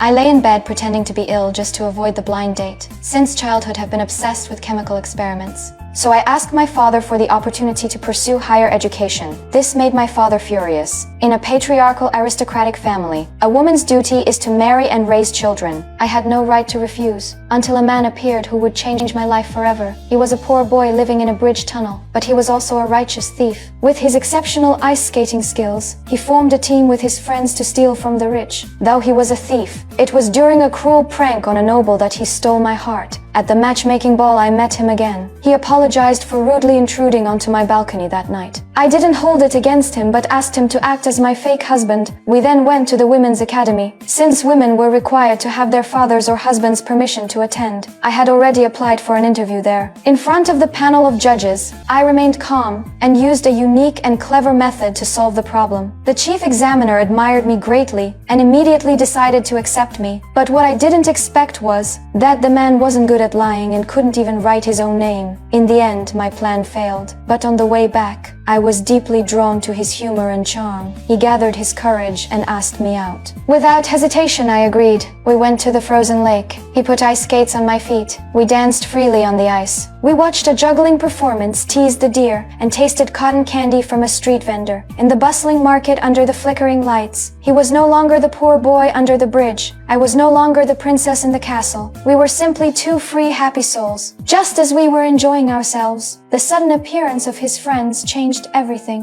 I lay in bed pretending to be ill just to avoid the blind date. Since childhood, have been obsessed with chemical experiments. So I asked my father for the opportunity to pursue higher education. This made my father furious. In a patriarchal aristocratic family, a woman's duty is to marry and raise children. I had no right to refuse, until a man appeared who would change my life forever. He was a poor boy living in a bridge tunnel, but he was also a righteous thief. With his exceptional ice skating skills, he formed a team with his friends to steal from the rich. Though he was a thief, it was during a cruel prank on a noble that he stole my heart. At the matchmaking ball, I met him again. He apologized for rudely intruding onto my balcony that night. I didn't hold it against him, but asked him to act as my fake husband. We then went to the women's academy. Since women were required to have their father's or husband's permission to attend, I had already applied for an interview there. In front of the panel of judges, I remained calm and used a unique and clever method to solve the problem. The chief examiner admired me greatly and immediately decided to accept me. But what I didn't expect was that the man wasn't good at lying and couldn't even write his own name. In the end, my plan failed. But on the way back, I was deeply drawn to his humor and charm. He gathered his courage and asked me out. Without hesitation, I agreed. We went to the frozen lake. He put ice skates on my feet. We danced freely on the ice. We watched a juggling performance, teased the deer, and tasted cotton candy from a street vendor. In the bustling market under the flickering lights, he was no longer the poor boy under the bridge. I was no longer the princess in the castle. We were simply two free, happy souls. Just as we were enjoying ourselves, the sudden appearance of his friends changed everything.